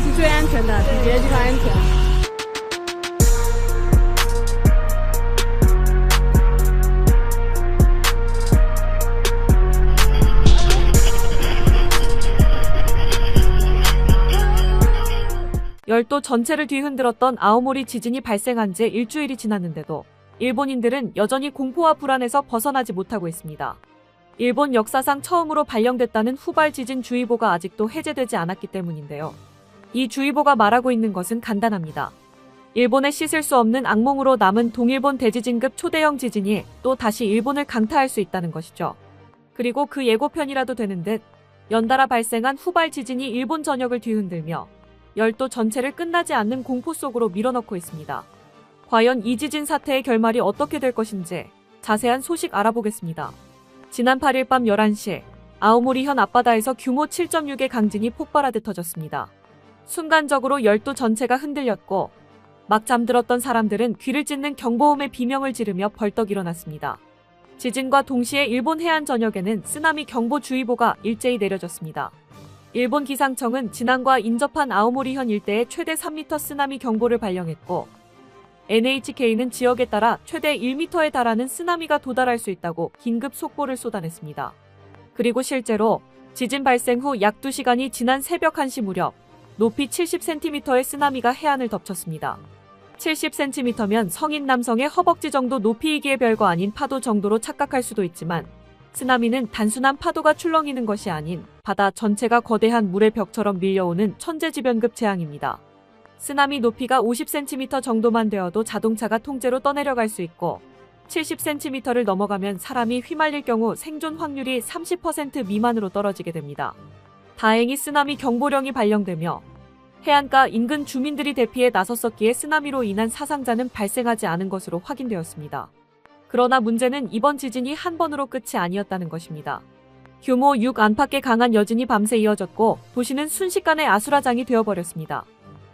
是最安全的，比别的地方安全。 열도 전체를 뒤흔들었던 아오모리 지진이 발생한 지 일주일이 지났는데도 일본인들은 여전히 공포와 불안에서 벗어나지 못하고 있습니다. 일본 역사상 처음으로 발령됐다는 후발 지진 주의보가 아직도 해제되지 않았기 때문인데요. 이 주의보가 말하고 있는 것은 간단합니다. 일본의 씻을 수 없는 악몽으로 남은 동일본 대지진급 초대형 지진이 또 다시 일본을 강타할 수 있다는 것이죠. 그리고 그 예고편이라도 되는 듯 연달아 발생한 후발 지진이 일본 전역을 뒤흔들며 열도 전체를 끝나지 않는 공포 속으로 밀어넣고 있습니다. 과연 이 지진 사태의 결말이 어떻게 될 것인지 자세한 소식 알아보겠습니다. 지난 8일 밤 11시 아오모리현 앞바다에서 규모 7.6의 강진이 폭발하듯 터졌습니다. 순간적으로 열도 전체가 흔들렸고 막 잠들었던 사람들은 귀를 찢는 경보음의 비명을 지르며 벌떡 일어났습니다. 지진과 동시에 일본 해안 전역에는 쓰나미 경보주의보가 일제히 내려졌습니다. 일본 기상청은 진앙과 인접한 아오모리현 일대에 최대 3m 쓰나미 경보를 발령했고 NHK는 지역에 따라 최대 1m에 달하는 쓰나미가 도달할 수 있다고 긴급 속보를 쏟아냈습니다. 그리고 실제로 지진 발생 후 약 2시간이 지난 새벽 1시 무렵 높이 70cm의 쓰나미가 해안을 덮쳤습니다. 70cm면 성인 남성의 허벅지 정도 높이이기에 별거 아닌 파도 정도로 착각할 수도 있지만 쓰나미는 단순한 파도가 출렁이는 것이 아닌 바다 전체가 거대한 물의 벽처럼 밀려오는 천재지변급 재앙입니다. 쓰나미 높이가 50cm 정도만 되어도 자동차가 통째로 떠내려갈 수 있고 70cm를 넘어가면 사람이 휘말릴 경우 생존 확률이 30% 미만으로 떨어지게 됩니다. 다행히 쓰나미 경보령이 발령되며 해안가 인근 주민들이 대피에 나섰었기에 쓰나미로 인한 사상자는 발생하지 않은 것으로 확인되었습니다. 그러나 문제는 이번 지진이 한 번으로 끝이 아니었다는 것입니다. 규모 6 안팎의 강한 여진이 밤새 이어졌고 도시는 순식간에 아수라장이 되어버렸습니다.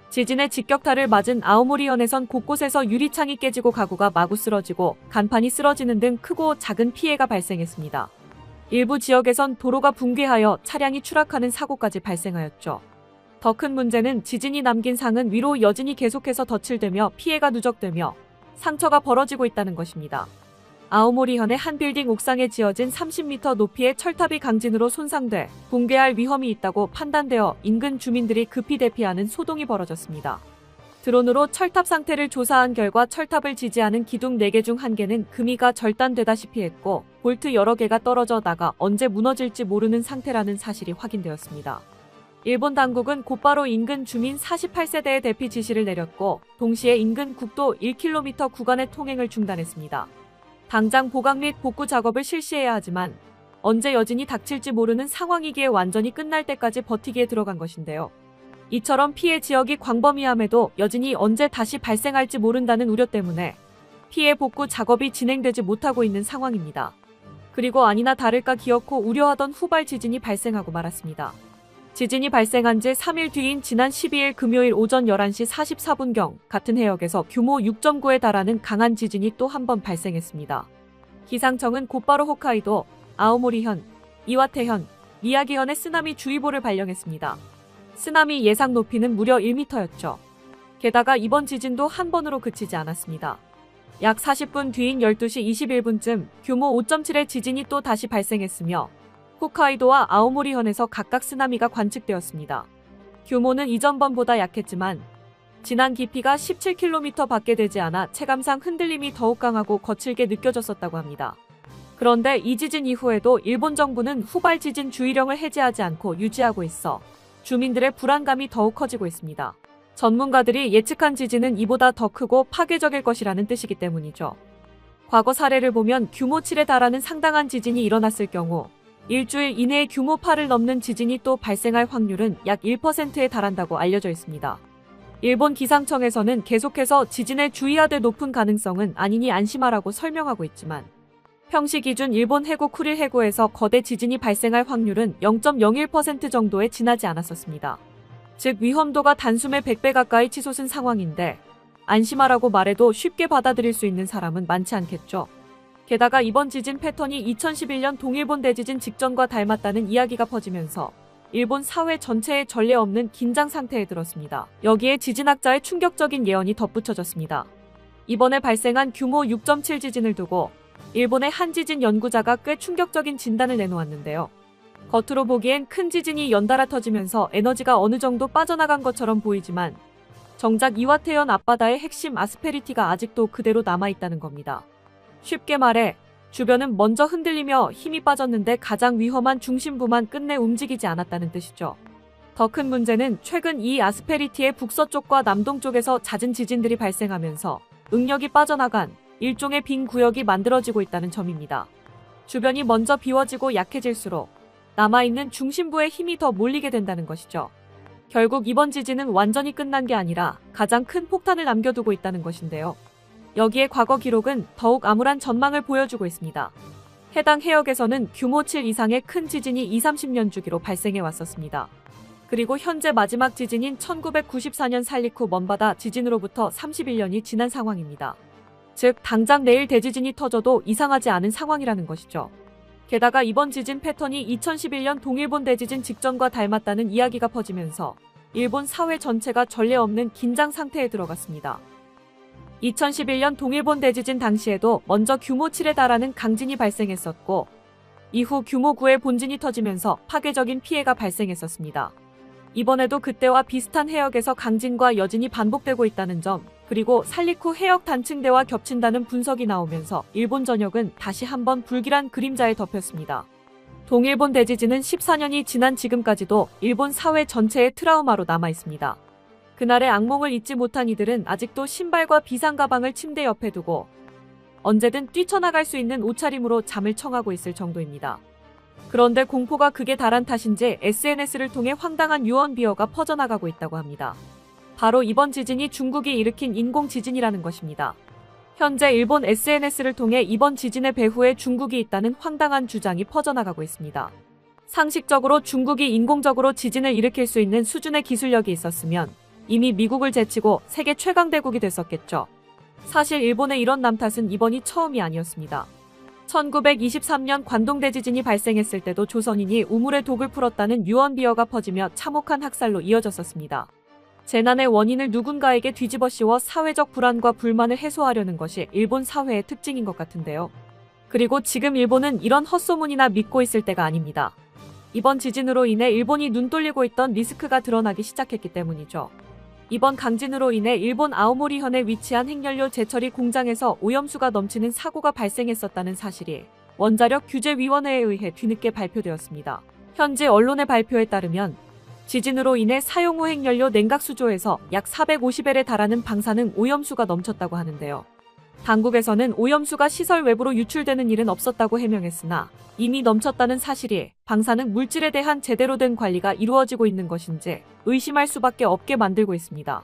지진의 직격탄을 맞은 아오모리현에선 곳곳에서 유리창이 깨지고 가구가 마구 쓰러지고 간판이 쓰러지는 등 크고 작은 피해가 발생했습니다. 일부 지역에선 도로가 붕괴하여 차량이 추락하는 사고까지 발생하였죠. 더 큰 문제는 지진이 남긴 상은 위로 여진이 계속해서 덧칠되며 피해가 누적되며 상처가 벌어지고 있다는 것입니다. 아오모리현의 한 빌딩 옥상에 지어진 30m 높이의 철탑이 강진으로 손상돼 붕괴할 위험이 있다고 판단되어 인근 주민들이 급히 대피하는 소동이 벌어졌습니다. 드론으로 철탑 상태를 조사한 결과 철탑을 지지하는 기둥 4개 중 1개는 금이가 절단되다시피 했고 볼트 여러 개가 떨어져 나가 언제 무너질지 모르는 상태라는 사실이 확인되었습니다. 일본 당국은 곧바로 인근 주민 48세대에 대피 지시를 내렸고 동시에 인근 국도 1km 구간의 통행을 중단했습니다. 당장 보강 및 복구 작업을 실시해야 하지만 언제 여진이 닥칠지 모르는 상황이기에 완전히 끝날 때까지 버티기에 들어간 것인데요. 이처럼 피해 지역이 광범위함에도 여진이 언제 다시 발생할지 모른다는 우려 때문에 피해 복구 작업이 진행되지 못하고 있는 상황입니다. 그리고 아니나 다를까 기어코 우려하던 후발 지진이 발생하고 말았습니다. 지진이 발생한 지 3일 뒤인 지난 12일 금요일 오전 11시 44분경 같은 해역에서 규모 6.9에 달하는 강한 지진이 또 한 번 발생했습니다. 기상청은 곧바로 홋카이도, 아오모리현, 이와테현, 미야기현에 쓰나미 주의보를 발령했습니다. 쓰나미 예상 높이는 무려 1m였죠. 게다가 이번 지진도 한 번으로 그치지 않았습니다. 약 40분 뒤인 12시 21분쯤 규모 5.7의 지진이 또 다시 발생했으며 홋카이도와 아오모리현에서 각각 쓰나미가 관측되었습니다. 규모는 이전번보다 약했지만 진앙 깊이가 17km 밖에 되지 않아 체감상 흔들림이 더욱 강하고 거칠게 느껴졌었다고 합니다. 그런데 이 지진 이후에도 일본 정부는 후발 지진 주의령을 해제하지 않고 유지하고 있어 주민들의 불안감이 더욱 커지고 있습니다. 전문가들이 예측한 지진은 이보다 더 크고 파괴적일 것이라는 뜻이기 때문이죠. 과거 사례를 보면 규모 7에 달하는 상당한 지진이 일어났을 경우 일주일 이내에 규모 8을 넘는 지진이 또 발생할 확률은 약 1%에 달한다고 알려져 있습니다. 일본 기상청에서는 계속해서 지진에 주의하되 높은 가능성은 아니니 안심하라고 설명하고 있지만 평시 기준 일본 해구 쿠릴 해구에서 거대 지진이 발생할 확률은 0.01% 정도에 지나지 않았었습니다. 즉 위험도가 단숨에 100배 가까이 치솟은 상황인데 안심하라고 말해도 쉽게 받아들일 수 있는 사람은 많지 않겠죠. 게다가 이번 지진 패턴이 2011년 동일본 대지진 직전과 닮았다는 이야기가 퍼지면서 일본 사회 전체에 전례 없는 긴장 상태에 들었습니다. 여기에 지진학자의 충격적인 예언이 덧붙여졌습니다. 이번에 발생한 규모 6.7 지진을 두고 일본의 한 지진 연구자가 꽤 충격적인 진단을 내놓았는데요. 겉으로 보기엔 큰 지진이 연달아 터지면서 에너지가 어느 정도 빠져나간 것처럼 보이지만 정작 이와테현 앞바다의 핵심 아스페리티가 아직도 그대로 남아있다는 겁니다. 쉽게 말해 주변은 먼저 흔들리며 힘이 빠졌는데 가장 위험한 중심부만 끝내 움직이지 않았다는 뜻이죠. 더 큰 문제는 최근 이 아스페리티의 북서쪽과 남동쪽에서 잦은 지진들이 발생하면서 응력이 빠져나간 일종의 빈 구역이 만들어지고 있다는 점입니다. 주변이 먼저 비워지고 약해질수록 남아있는 중심부의 힘이 더 몰리게 된다는 것이죠. 결국 이번 지진은 완전히 끝난 게 아니라 가장 큰 폭탄을 남겨두고 있다는 것인데요. 여기에 과거 기록은 더욱 암울한 전망을 보여주고 있습니다. 해당 해역에서는 규모 7 이상의 큰 지진이 20-30년 주기로 발생해 왔었습니다. 그리고 현재 마지막 지진인 1994년 살리쿠 먼바다 지진으로부터 31년이 지난 상황입니다. 즉 당장 내일 대지진이 터져도 이상하지 않은 상황이라는 것이죠. 게다가 이번 지진 패턴이 2011년 동일본 대지진 직전과 닮았다는 이야기가 퍼지면서 일본 사회 전체가 전례 없는 긴장 상태에 들어갔습니다. 2011년 동일본 대지진 당시에도 먼저 규모 7에 달하는 강진이 발생했었고 이후 규모 9의 본진이 터지면서 파괴적인 피해가 발생했었습니다. 이번에도 그때와 비슷한 해역에서 강진과 여진이 반복되고 있다는 점, 그리고 살리쿠 해역 단층대와 겹친다는 분석이 나오면서 일본 전역은 다시 한번 불길한 그림자에 덮였습니다. 동일본 대지진은 14년이 지난 지금까지도 일본 사회 전체의 트라우마로 남아 있습니다. 그날의 악몽을 잊지 못한 이들은 아직도 신발과 비상가방을 침대 옆에 두고 언제든 뛰쳐나갈 수 있는 옷차림으로 잠을 청하고 있을 정도입니다. 그런데 공포가 극에 달한 탓인지 SNS를 통해 황당한 유언비어가 퍼져나가고 있다고 합니다. 바로 이번 지진이 중국이 일으킨 인공지진이라는 것입니다. 현재 일본 SNS를 통해 이번 지진의 배후에 중국이 있다는 황당한 주장이 퍼져나가고 있습니다. 상식적으로 중국이 인공적으로 지진을 일으킬 수 있는 수준의 기술력이 있었으면 이미 미국을 제치고 세계 최강대국이 됐었겠죠. 사실 일본의 이런 남탓은 이번이 처음이 아니었습니다. 1923년 관동 대지진이 발생했을 때도 조선인이 우물에 독을 풀었다는 유언비어가 퍼지며 참혹한 학살로 이어졌었습니다. 재난의 원인을 누군가에게 뒤집어 씌워 사회적 불안과 불만을 해소하려는 것이 일본 사회의 특징인 것 같은데요. 그리고 지금 일본은 이런 헛소문이나 믿고 있을 때가 아닙니다. 이번 지진으로 인해 일본이 눈 돌리고 있던 리스크가 드러나기 시작했기 때문이죠. 이번 강진으로 인해 일본 아오모리현에 위치한 핵연료 재처리 공장에서 오염수가 넘치는 사고가 발생했었다는 사실이 원자력 규제위원회에 의해 뒤늦게 발표되었습니다. 현지 언론의 발표에 따르면 지진으로 인해 사용 후 핵연료 냉각수조에서 약 450L에 달하는 방사능 오염수가 넘쳤다고 하는데요. 당국에서는 오염수가 시설 외부로 유출되는 일은 없었다고 해명했으나 이미 넘쳤다는 사실이 방사능 물질에 대한 제대로 된 관리가 이루어지고 있는 것인지 의심할 수밖에 없게 만들고 있습니다.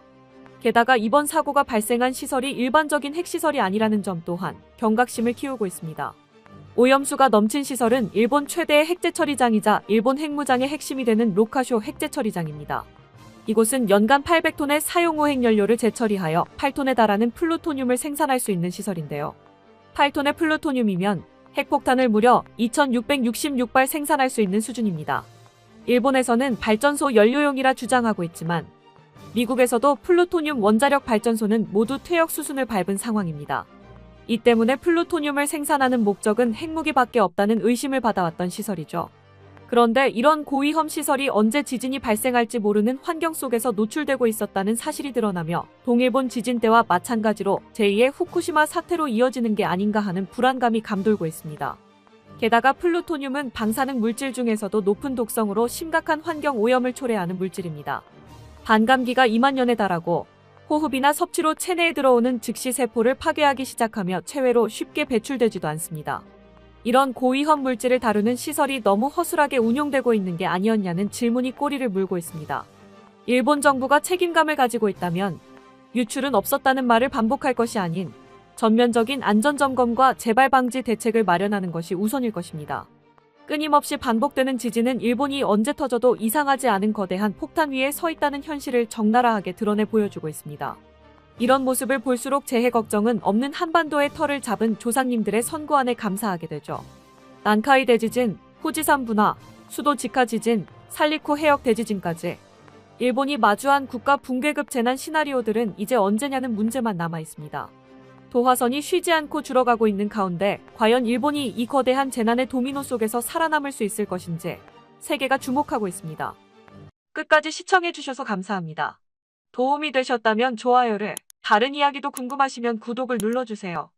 게다가 이번 사고가 발생한 시설이 일반적인 핵시설이 아니라는 점 또한 경각심을 키우고 있습니다. 오염수가 넘친 시설은 일본 최대의 핵재처리장이자 일본 핵무장의 핵심이 되는 로카쇼 핵재처리장입니다. 이곳은 연간 800톤의 사용 후 핵연료를 재처리하여 8톤에 달하는 플루토늄을 생산할 수 있는 시설인데요. 8톤의 플루토늄이면 핵폭탄을 무려 2666발 생산할 수 있는 수준입니다. 일본에서는 발전소 연료용이라 주장하고 있지만 미국에서도 플루토늄 원자력 발전소는 모두 퇴역 수순을 밟은 상황입니다. 이 때문에 플루토늄을 생산하는 목적은 핵무기밖에 없다는 의심을 받아왔던 시설이죠. 그런데 이런 고위험 시설이 언제 지진이 발생할지 모르는 환경 속에서 노출되고 있었다는 사실이 드러나며 동일본 지진 때와 마찬가지로 제2의 후쿠시마 사태로 이어지는 게 아닌가 하는 불안감이 감돌고 있습니다. 게다가 플루토늄은 방사능 물질 중에서도 높은 독성으로 심각한 환경 오염을 초래하는 물질입니다. 반감기가 2만 년에 달하고 호흡이나 섭취로 체내에 들어오는 즉시 세포를 파괴하기 시작하며 체외로 쉽게 배출되지도 않습니다. 이런 고위험 물질을 다루는 시설이 너무 허술하게 운용되고 있는 게 아니었냐는 질문이 꼬리를 물고 있습니다. 일본 정부가 책임감을 가지고 있다면 유출은 없었다는 말을 반복할 것이 아닌 전면적인 안전점검과 재발 방지 대책을 마련하는 것이 우선일 것입니다. 끊임없이 반복되는 지진은 일본이 언제 터져도 이상하지 않은 거대한 폭탄 위에 서 있다는 현실을 적나라하게 드러내 보여주고 있습니다. 이런 모습을 볼수록 재해 걱정은 없는 한반도의 털을 잡은 조상님들의 선구안에 감사하게 되죠. 난카이 대지진, 후지산 분화, 수도 직하 지진, 살리쿠 해역 대지진까지 일본이 마주한 국가 붕괴급 재난 시나리오들은 이제 언제냐는 문제만 남아 있습니다. 도화선이 쉬지 않고 줄어가고 있는 가운데 과연 일본이 이 거대한 재난의 도미노 속에서 살아남을 수 있을 것인지 세계가 주목하고 있습니다. 끝까지 시청해주셔서 감사합니다. 도움이 되셨다면 좋아요를, 다른 이야기도 궁금하시면 구독을 눌러주세요.